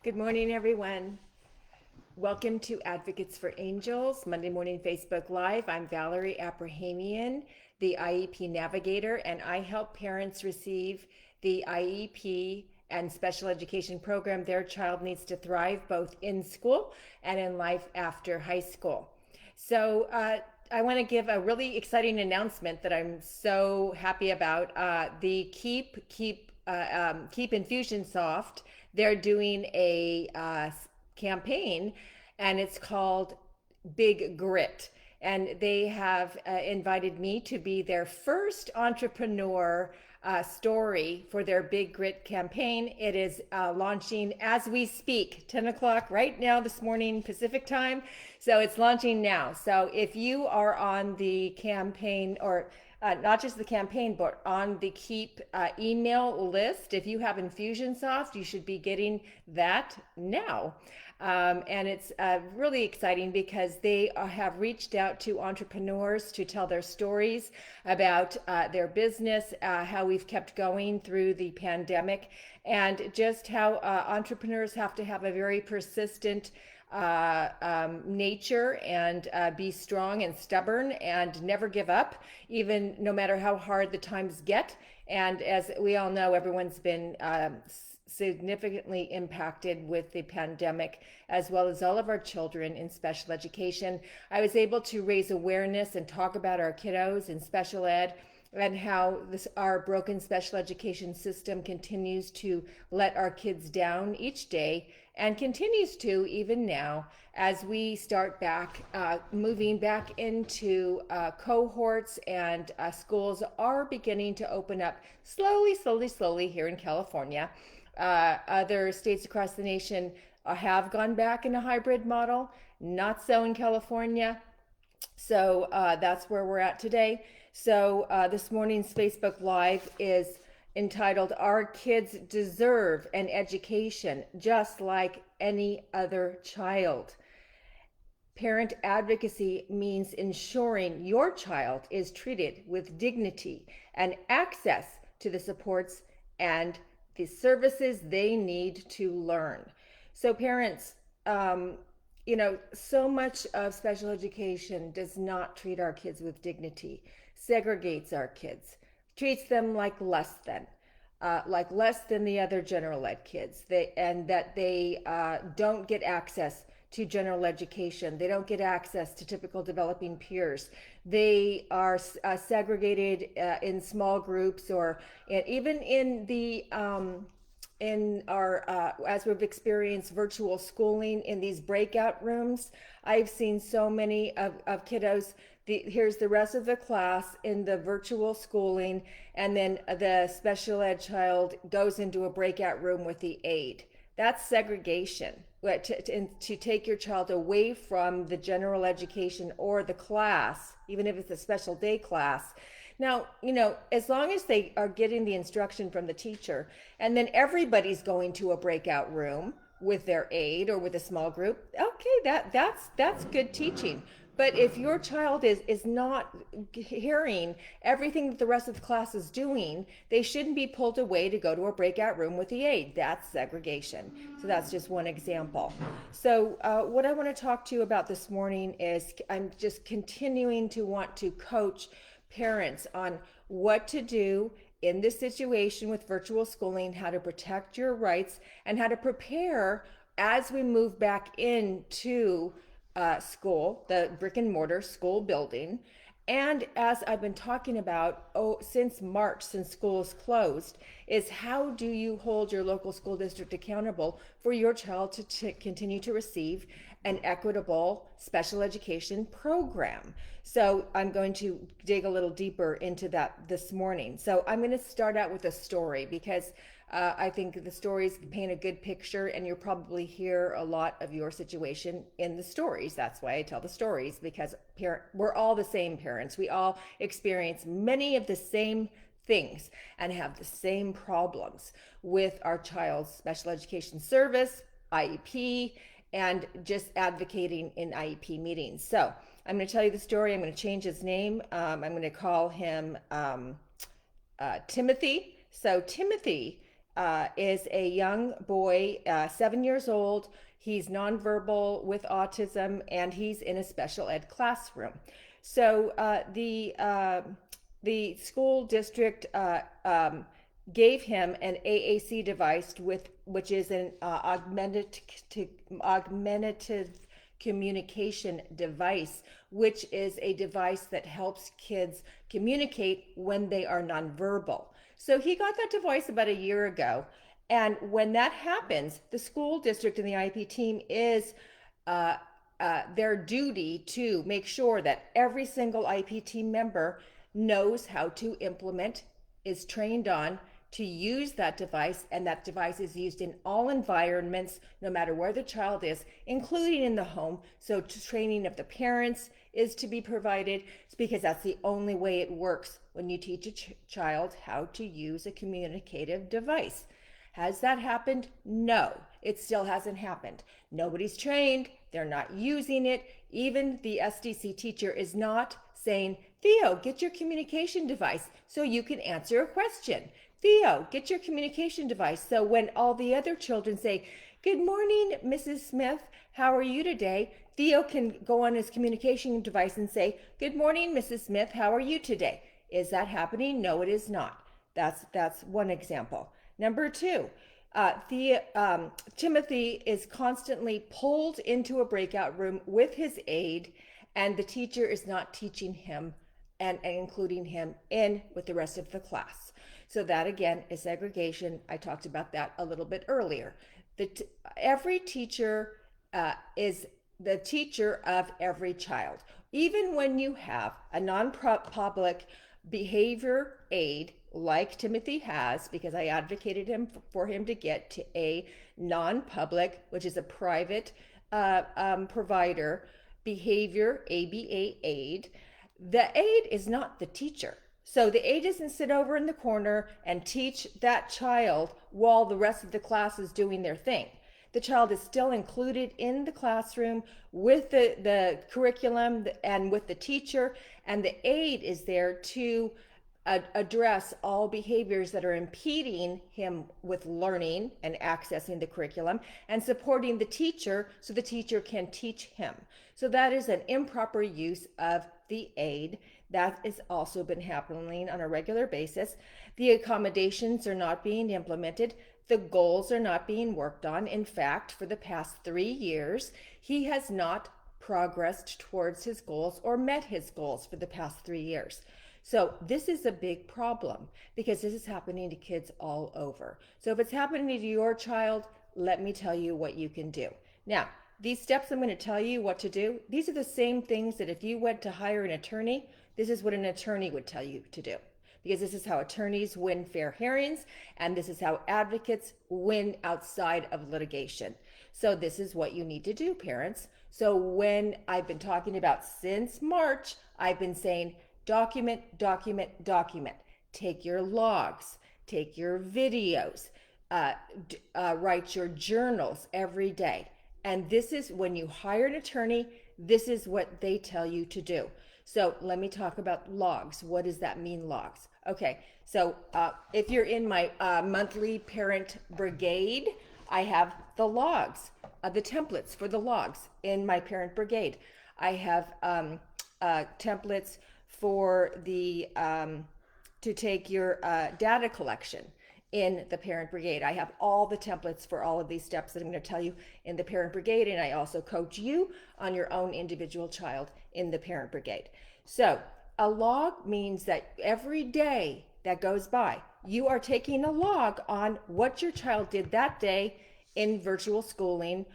Good morning, everyone. Welcome to Advocates for Angels, Monday Morning Facebook Live. I'm Valerie Abrahamian, the IEP Navigator, and I help parents receive the IEP and special education program their child needs to thrive both in school and in life after high school. So, I want to give a really exciting announcement that I'm so happy about. The Keep Infusionsoft, they're doing a campaign, and it's called Big Grit. And they have invited me to be their first entrepreneur story for their Big Grit campaign. It is launching as we speak, 10 o'clock right now this morning Pacific time. So it's launching now. So if you are on the campaign, or not just the campaign, but on the Keep email list, if you have Infusionsoft, you should be getting that now. And it's really exciting because they have reached out to entrepreneurs to tell their stories about their business, how we've kept going through the pandemic, and just how entrepreneurs have to have a very persistent nature and be strong and stubborn and never give up, even no matter how hard the times get. And as we all know, everyone's been significantly impacted with the pandemic, as well as all of our children in special education. I was able to raise awareness and talk about our kiddos in special ed and how our broken special education system continues to let our kids down each day, and continues to even now as we start back moving back into cohorts, and schools are beginning to open up slowly here in California. Other states across the nation have gone back in a hybrid model, not so in California. So that's where we're at today. So this morning's Facebook Live is entitled "Our Kids Deserve an Education Just Like Any Other Child." Parent advocacy means ensuring your child is treated with dignity and access to the supports and the services they need to learn. So parents, so much of special education does not treat our kids with dignity, segregates our kids, treats them like less than the other general ed kids. They don't get access to general education. They don't get access to typical developing peers. They are segregated in small groups, or even in our as we've experienced virtual schooling in these breakout rooms. I've seen so many of kiddos. Here's the rest of the class in the virtual schooling, and then the special ed child goes into a breakout room with the aide. That's segregation. To take your child away from the general education or the class, even if it's a special day class. Now, as long as they are getting the instruction from the teacher, and then everybody's going to a breakout room with their aide or with a small group, okay, that's good teaching. But if your child is not hearing everything that the rest of the class is doing, they shouldn't be pulled away to go to a breakout room with the aide. That's segregation. So that's just one example. So what I want to talk to you about this morning is I'm just continuing to want to coach parents on what to do in this situation with virtual schooling, how to protect your rights, and how to prepare as we move back into school, the brick and mortar school building. And as I've been talking about since March, since school is closed, is how do you hold your local school district accountable for your child to continue to receive an equitable special education program? So I'm going to dig a little deeper into that this morning. So I'm going to start out with a story, because I think the stories paint a good picture, and you'll probably hear a lot of your situation in the stories. That's why I tell the stories, because we're all the same parents. We all experience many of the same things and have the same problems with our child's special education service, IEP, and just advocating in IEP meetings. So I'm going to tell you the story. I'm going to change his name. I'm going to call him Timothy. So Timothy is a young boy, 7 years old. He's nonverbal with autism, and he's in a special ed classroom. So the school district gave him an AAC device which is an augmentative communication device, which is a device that helps kids communicate when they are nonverbal. So he got that device about a year ago. And when that happens, the school district and the IEP team is their duty to make sure that every single IEP team member knows how to implement, is trained on to use that device, and that device is used in all environments, no matter where the child is, including in the home. So training of the parents is to be provided, because that's the only way it works when you teach a child how to use a communicative device. Has that happened? No, it still hasn't happened. Nobody's trained, they're not using it. Even the SDC teacher is not saying, Theo, get your communication device so you can answer a question. Theo, get your communication device. So when all the other children say, good morning, Mrs. Smith, how are you today? Theo can go on his communication device and say, good morning, Mrs. Smith, how are you today? Is that happening? No, it is not. That's one example. Number two, Timothy is constantly pulled into a breakout room with his aide, and the teacher is not teaching him and including him in with the rest of the class. So that again is segregation. I talked about that a little bit earlier. Every teacher is the teacher of every child. Even when you have a non-public behavior aide like Timothy has, because I advocated for him to get to a non-public, which is a private provider, behavior ABA aide, the aide is not the teacher. So the aide doesn't sit over in the corner and teach that child while the rest of the class is doing their thing. The child is still included in the classroom with the curriculum and with the teacher, and the aide is there to address all behaviors that are impeding him with learning and accessing the curriculum, and supporting the teacher so the teacher can teach him. So that is an improper use of the aide. That has also been happening on a regular basis. The accommodations are not being implemented. The goals are not being worked on. In fact, for the past 3 years, he has not progressed towards his goals or met his goals for the past 3 years. So this is a big problem, because this is happening to kids all over. So if it's happening to your child, let me tell you what you can do. Now, these steps I'm going to tell you what to do, these are the same things that if you went to hire an attorney, this is what an attorney would tell you to do. Because this is how attorneys win fair hearings, and this is how advocates win outside of litigation. So this is what you need to do, parents. So when I've been talking about since March, I've been saying, document, document, document. Take your logs, take your videos, write your journals every day. And this is when you hire an attorney, this is what they tell you to do. So let me talk about logs. What does that mean, logs? Okay, so if you're in my monthly parent brigade, I have the logs, the templates for the logs in my parent brigade. I have templates for the to take your data collection in the parent brigade. I have all the templates for all of these steps that I'm going to tell you in the parent brigade, and I also coach you on your own individual child in the parent brigade. So a log means that every day that goes by, you are taking a log on what your child did that day in virtual schooling,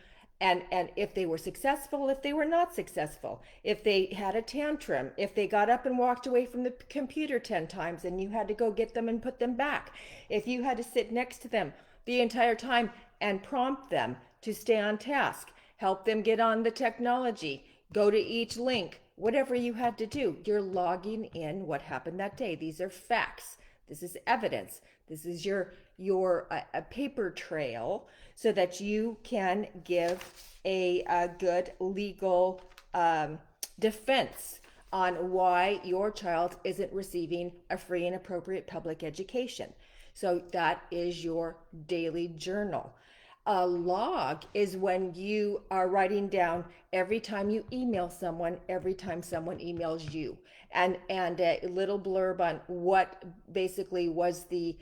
and if they were successful, if they were not successful, if they had a tantrum, if they got up and walked away from the computer 10 times and you had to go get them and put them back, if you had to sit next to them the entire time and prompt them to stay on task, help them get on the technology, go to each link, whatever you had to do, you're logging in what happened that day. These are facts. This is evidence. This is your a paper trail so that you can give a good legal defense on why your child isn't receiving a free and appropriate public education. So that is your daily journal. A log is when you are writing down every time you email someone, every time someone emails you, and a little blurb on what basically was the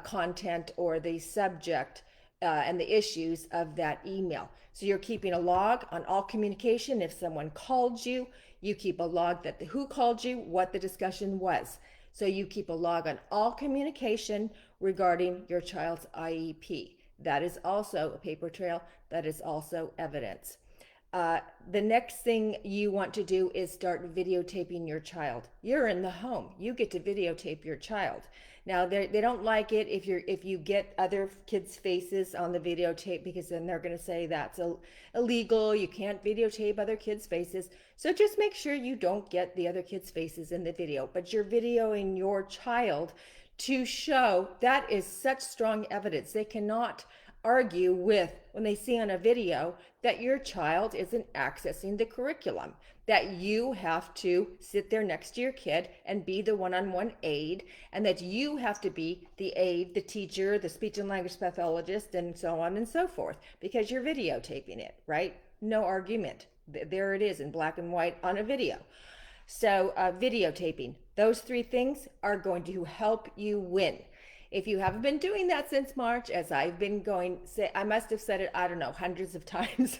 content or the subject and the issues of that email. So you're keeping a log on all communication. If someone called you, you keep a log that who called you, what the discussion was. So you keep a log on all communication regarding your child's IEP. That is also a paper trail. That is also evidence. The next thing you want to do is start videotaping your child. You're in the home. You get to videotape your child. Now they don't like it if you get other kids' faces on the videotape, because then they're going to say that's illegal. You can't videotape other kids' faces. So just make sure you don't get the other kids' faces in the video, but you're videoing your child to show. That is such strong evidence. They cannot argue with when they see on a video that your child isn't accessing the curriculum, that you have to sit there next to your kid and be the one-on-one aide, and that you have to be the aide, the teacher, the speech and language pathologist, and so on and so forth, because you're videotaping it, right? No argument. There it is in black and white on a video. So videotaping, those three things are going to help you win. If you haven't been doing that since March, as I've been going, I must have said it, I don't know, hundreds of times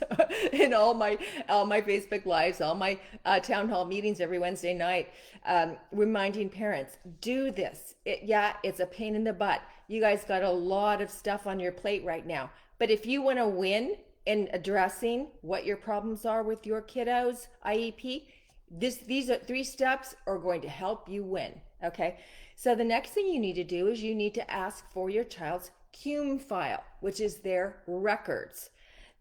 in all my Facebook lives, all my town hall meetings every Wednesday night, reminding parents, do this. It's a pain in the butt. You guys got a lot of stuff on your plate right now. But if you want to win in addressing what your problems are with your kiddos' IEP, these are 3 steps are going to help you win. Okay. So the next thing you need to do is you need to ask for your child's CUME file, which is their records,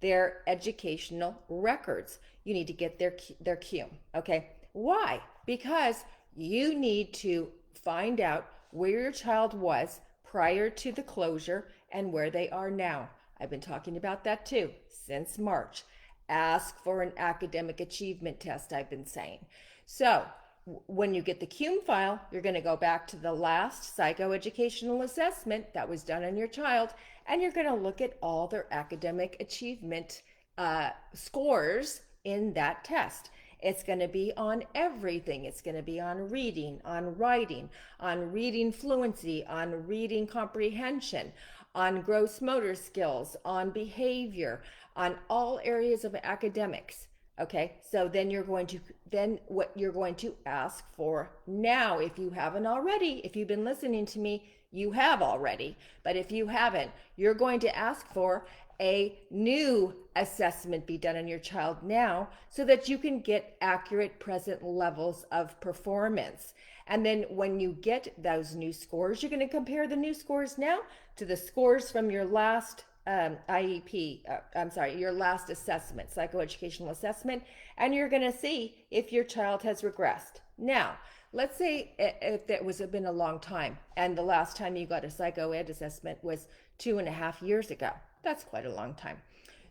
their educational records. You need to get their CUME. Okay. Why? Because you need to find out where your child was prior to the closure and where they are now. I've been talking about that too since March. Ask for an academic achievement test, I've been saying. So when you get the CUME file, you're going to go back to the last psychoeducational assessment that was done on your child, and you're going to look at all their academic achievement scores in that test. It's going to be on everything. It's going to be on reading, on writing, on reading fluency, on reading comprehension, on gross motor skills, on behavior, on all areas of academics. Okay, so then what you're going to ask for now, if you haven't already, if you've been listening to me, you have already, but if you haven't, you're going to ask for a new assessment be done on your child now so that you can get accurate present levels of performance. And then when you get those new scores, you're going to compare the new scores now to the scores from your last your last assessment, psychoeducational assessment, and you're going to see if your child has regressed. Now, let's say if it was been a long time and the last time you got a psychoed assessment was 2.5 years ago. That's quite a long time.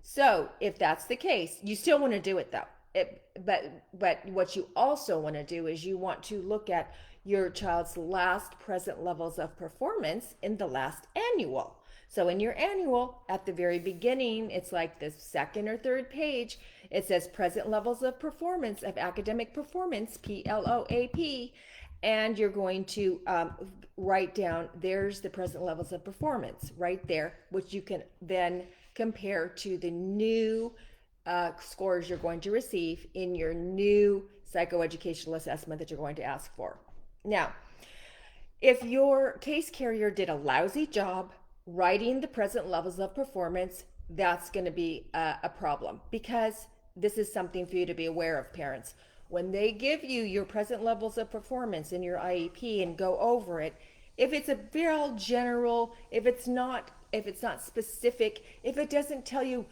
So if that's the case, you still want to do it though. But what you also want to do is you want to look at your child's last present levels of performance in the last annual. So in your annual, at the very beginning, it's like the second or third page, it says present levels of performance, of academic performance, PLOAP, and you're going to write down, there's the present levels of performance right there, which you can then compare to the new scores you're going to receive in your new psychoeducational assessment that you're going to ask for. Now, if your case carrier did a lousy job writing the present levels of performance, that's going to be a problem, because this is something for you to be aware of, parents. When they give you your present levels of performance in your IEP and go over it, if it's a real general, if it's not specific, if it doesn't tell you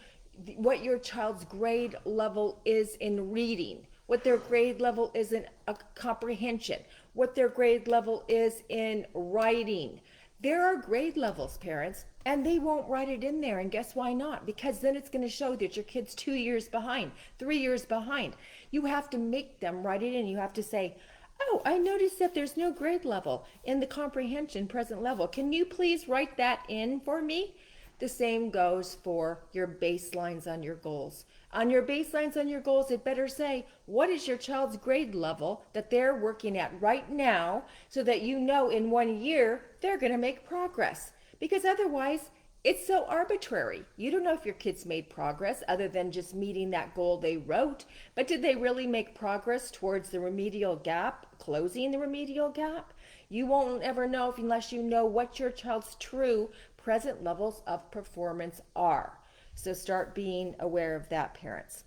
what your child's grade level is in reading, what their grade level is in comprehension, what their grade level is in writing. There are grade levels, parents, and they won't write it in there. And guess why not? Because then it's going to show that your kid's 2 years behind, 3 years behind. You have to make them write it in. You have to say, Oh, I noticed that there's no grade level in the comprehension present level. Can you please write that in for me? The same goes for your baselines on your goals. On your baselines on your goals, it better say, what is your child's grade level that they're working at right now so that you know in 1 year they're going to make progress. Because otherwise, it's so arbitrary. You don't know if your kids made progress other than just meeting that goal they wrote, but did they really make progress towards the remedial gap, closing the remedial gap? You won't ever know unless you know what your child's true present levels of performance are. So start being aware of that, parents.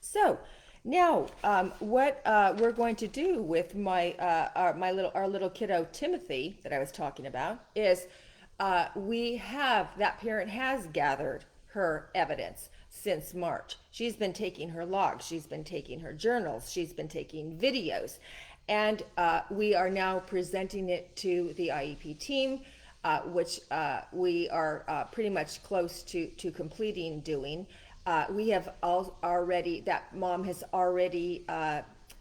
So now, what we're going to do with our little kiddo Timothy that I was talking about is that parent has gathered her evidence since March. She's been taking her logs, she's been taking her journals, she's been taking videos, and we are now presenting it to the IEP team, which we are pretty much close to completing doing. We have already, that mom has already,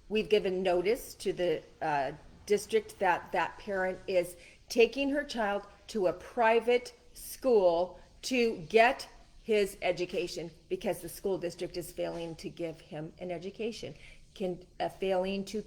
we've given notice to the district that that parent is taking her child to a private school to get his education because the school district is failing to give him an education, failing to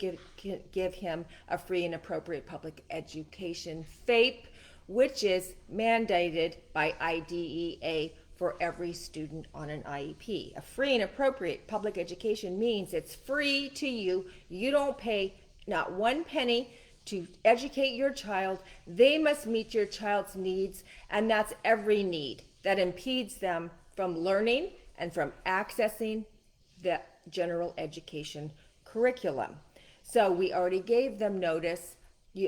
give him a free and appropriate public education, FAPE, which is mandated by IDEA for every student on an IEP. A free and appropriate public education means it's free to you. You don't pay not one penny to educate your child. They must meet your child's needs, and that's every need that impedes them from learning and from accessing the general education curriculum. So we already gave them notice,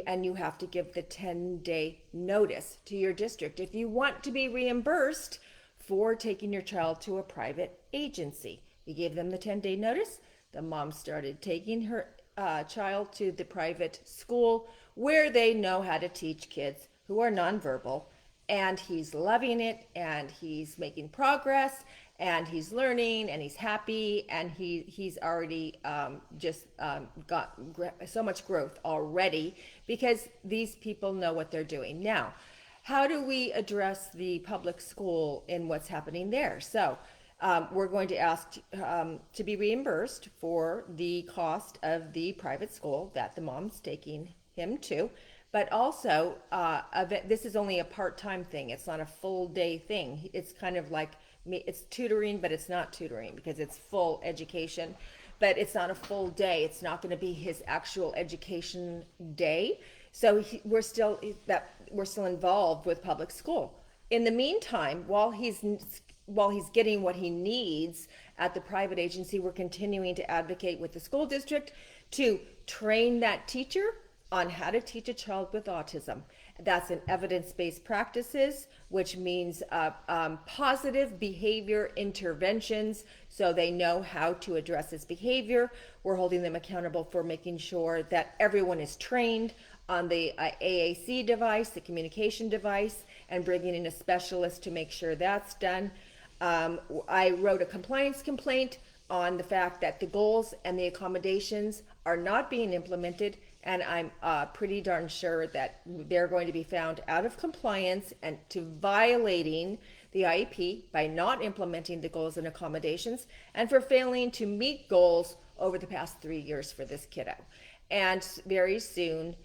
and you have to give the 10-day notice to your district if you want to be reimbursed for taking your child to a private agency. We gave them the 10-day notice. The mom started taking her child to the private school where they know how to teach kids who are nonverbal, and he's loving it, and he's making progress, and he's learning, and he's happy, and he's already got so much growth already because these people know what they're doing. Now, how do we address the public school in what's happening there? So we're going to ask to be reimbursed for the cost of the private school that the mom's taking him to, but also this is only a part-time thing. It's not a full day thing. It's kind of like it's tutoring, but it's not tutoring because it's full education, but it's not a full day. It's not going to be his actual education day. So we're still involved with public school. In the meantime, while he's getting what he needs at the private agency, we're continuing to advocate with the school district to train that teacher on how to teach a child with autism. That's in evidence-based practices, which means positive behavior interventions, so they know how to address his behavior. We're holding them accountable for making sure that everyone is trained on the AAC device, the communication device, and bringing in a specialist to make sure that's done. I wrote a compliance complaint on the fact that the goals and the accommodations are not being implemented, and I'm pretty darn sure that they're going to be found out of compliance and to violating the IEP by not implementing the goals and accommodations and for failing to meet goals over the past 3 years for this kiddo. And very soon,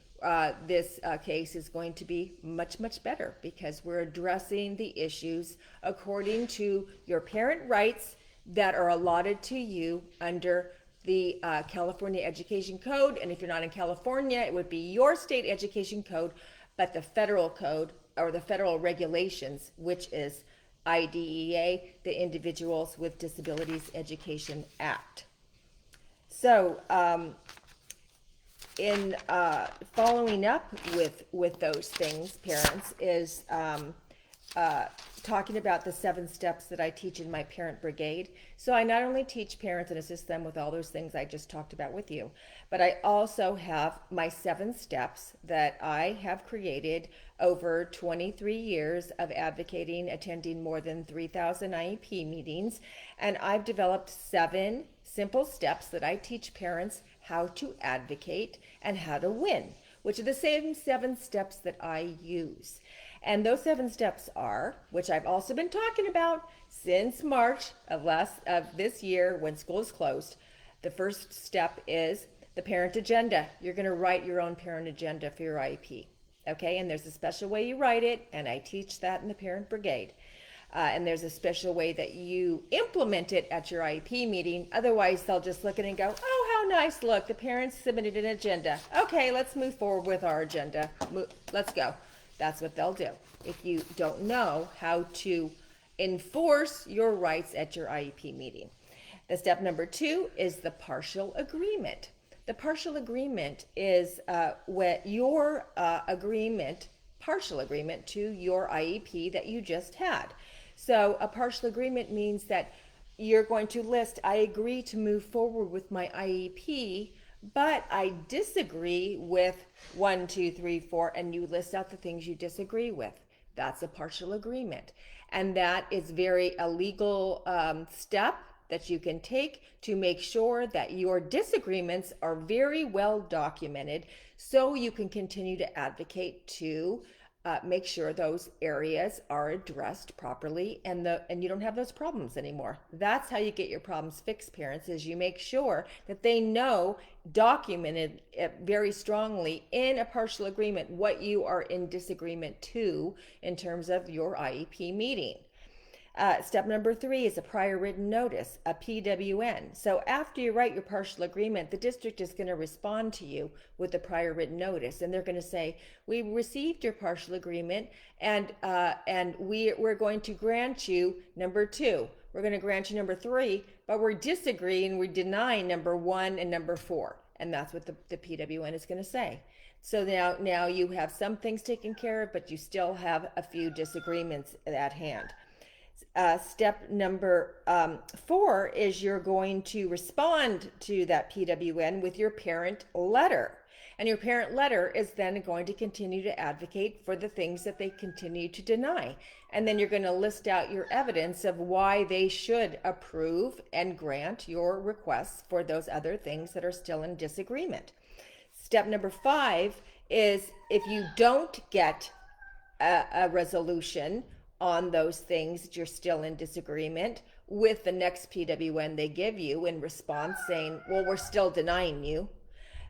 this case is going to be much, much better because we're addressing the issues according to your parent rights that are allotted to you under the California Education Code. And if you're not in California, it would be your state education code, but the federal code or the federal regulations, which is IDEA, the Individuals with Disabilities Education Act. So in following up with those things, parents, is talking about the 7 steps that I teach in my parent brigade. So I not only teach parents and assist them with all those things I just talked about with you, but I also have my 7 steps that I have created over 23 years of advocating, attending more than 3,000 IEP meetings. And I've developed 7 simple steps that I teach parents how to advocate and how to win, which are the same 7 steps that I use. And those 7 steps are, which I've also been talking about since March of this year when school is closed. The first step is the parent agenda. You're going to write your own parent agenda for your IEP. Okay, and there's a special way you write it, and I teach that in the parent brigade. And there's a special way that you implement it at your IEP meeting. Otherwise, they'll just look at it and go, oh, how nice, look, the parents submitted an agenda. Okay, let's move forward with our agenda. Let's go. That's what they'll do. If you don't know how to enforce your rights at your IEP meeting. The step number 2 is the partial agreement. The partial agreement is what your partial agreement to your IEP that you just had. So a partial agreement means that you're going to list, I agree to move forward with my IEP, but I disagree with 1, 2, 3, 4, and you list out the things you disagree with. That's a partial agreement. And that is a legal step that you can take to make sure that your disagreements are very well documented so you can continue to advocate to make sure those areas are addressed properly and you don't have those problems anymore. That's how you get your problems fixed, parents, is you make sure that they know, documented very strongly in a partial agreement, what you are in disagreement to in terms of your IEP meeting. Step number 3 is a prior written notice, a PWN. So after you write your partial agreement, the district is going to respond to you with a prior written notice, and they're going to say, we received your partial agreement, and we're going to grant you number 2. We're going to grant you number 3, but we're disagreeing, we're denying number 1 and number 4. And that's what the PWN is going to say. So now you have some things taken care of, but you still have a few disagreements at hand. Step number 4 is you're going to respond to that PWN with your parent letter. And your parent letter is then going to continue to advocate for the things that they continue to deny. And then you're going to list out your evidence of why they should approve and grant your requests for those other things that are still in disagreement. Step number 5 is if you don't get a resolution on those things that you're still in disagreement with the next PWN they give you in response saying, well, we're still denying you.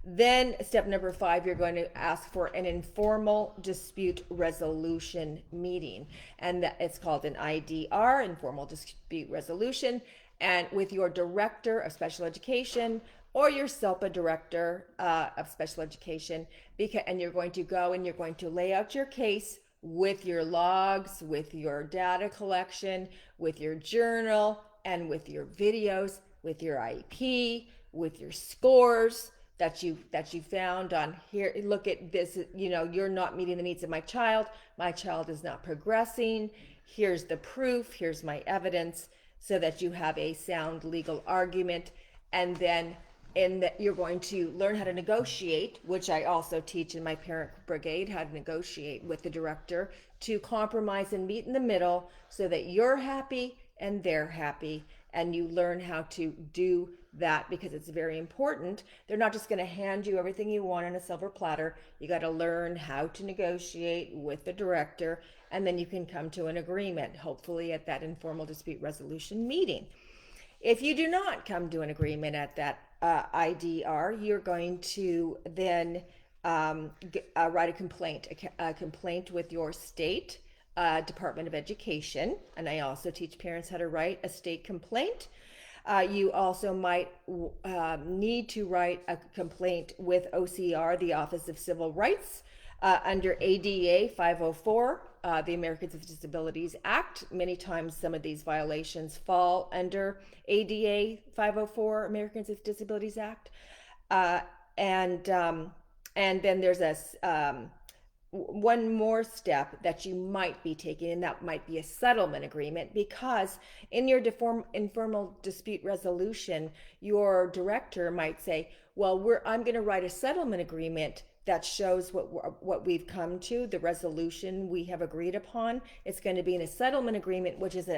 Then step number 5, you're going to ask for an informal dispute resolution meeting. And it's called an IDR, informal dispute resolution, and with your director of special education or your SELPA director of special education. And you're going to go and you're going to lay out your case with your logs, with your data collection, with your journal, and with your videos, with your IEP, with your scores that you found on here. Look at this, you're not meeting the needs of my child is not progressing. Here's the proof, here's my evidence, so that you have a sound legal argument. And then you're going to learn how to negotiate, which I also teach in my parent brigade, how to negotiate with the director to compromise and meet in the middle so that you're happy and they're happy. And you learn how to do that because it's very important. They're not just going to hand you everything you want on a silver platter. You got to learn how to negotiate with the director, and then you can come to an agreement, hopefully at that informal dispute resolution meeting. If you do not come to an agreement at that IDR, you're going to then write a complaint with your state Department of Education. And I also teach parents how to write a state complaint. You also might need to write a complaint with OCR, the Office of Civil Rights, under ADA 504, the Americans with Disabilities Act. Many times some of these violations fall under ADA 504, Americans with Disabilities Act. And then there's one more step that you might be taking, and that might be a settlement agreement, because in your informal dispute resolution, your director might say, well, I'm going to write a settlement agreement that shows what we've come to, the resolution we have agreed upon. It's going to be in a settlement agreement, which is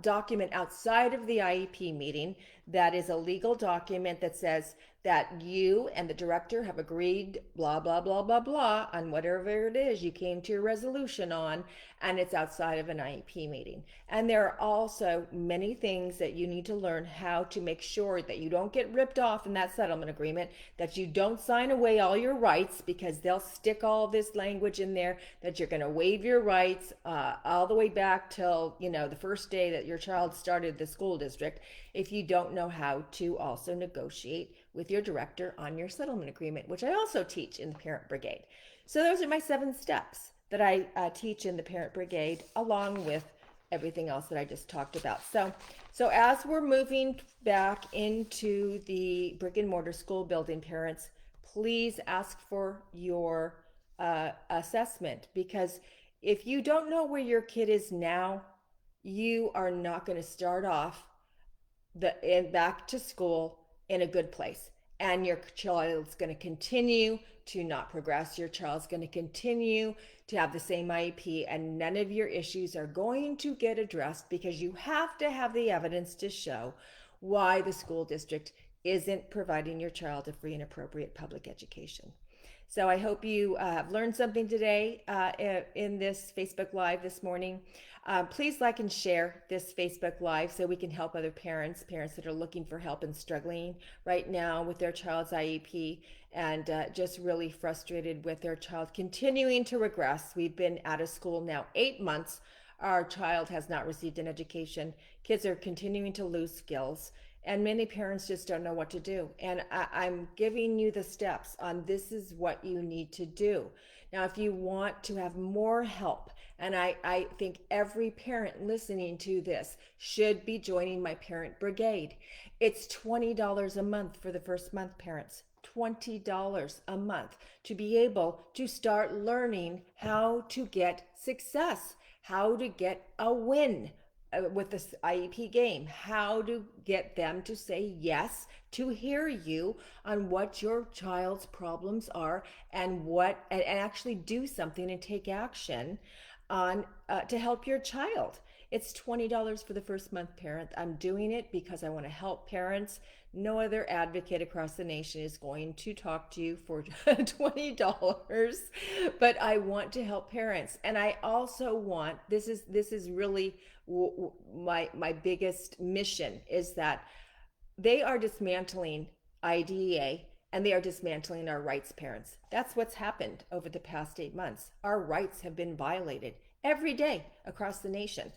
document outside of the IEP meeting that is a legal document that says that you and the director have agreed blah blah blah blah blah on whatever it is you came to your resolution on, and it's outside of an IEP meeting. And there are also many things that you need to learn how to make sure that you don't get ripped off in that settlement agreement, that you don't sign away all your rights, because they'll stick all this language in there that you're going to waive your rights all the way back till the first day that your child started the school district, if you don't know how to also negotiate with your director on your settlement agreement, which I also teach in the Parent Brigade. So those are my 7 steps that I teach in the Parent Brigade, along with everything else that I just talked about. So as we're moving back into the brick and mortar school building, parents, please ask for your assessment, because if you don't know where your kid is now, you are not going to start off back to school in a good place, and your child's going to continue to not progress. Your child's going to continue to have the same IEP, and none of your issues are going to get addressed, because you have to have the evidence to show why the school district isn't providing your child a free and appropriate public education. So I hope you have learned something today in this Facebook Live this morning. Please like and share this Facebook Live so we can help other parents that are looking for help and struggling right now with their child's IEP, and just really frustrated with their child continuing to regress. We've been out of school now 8 months. Our child has not received an education. Kids are continuing to lose skills, and many parents just don't know what to do. And I'm giving you the steps on this is what you need to do. Now, if you want to have more help, and I think every parent listening to this should be joining my Parent Brigade. It's $20 a month for the first month, parents. $20 a month to be able to start learning how to get success, how to get a win with this IEP game, how to get them to say yes, to hear you on what your child's problems are, and actually do something and take action on to help your child. It's $20 for the first month, parent. I'm doing it because I want to help parents. No other advocate across the nation is going to talk to you for $20, but I want to help parents. And I also want, this is really my biggest mission, is that they are dismantling IDEA, and they are dismantling our rights, parents. That's what's happened over the past 8 months. Our rights have been violated every day across the nation.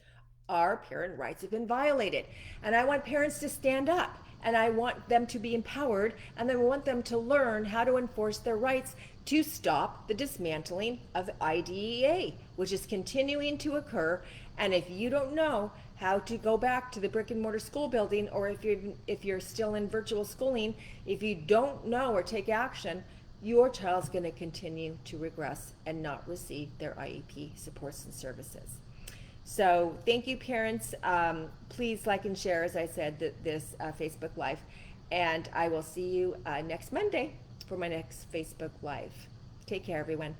Our parent rights have been violated. And I want parents to stand up, and I want them to be empowered, and I want them to learn how to enforce their rights to stop the dismantling of IDEA, which is continuing to occur. And if you don't know how to go back to the brick and mortar school building, or if you're still in virtual schooling, if you don't know or take action, your child's going to continue to regress and not receive their IEP supports and services. So thank you, parents. Please like and share, as I said, this Facebook Live. And I will see you next Monday for my next Facebook Live. Take care, everyone.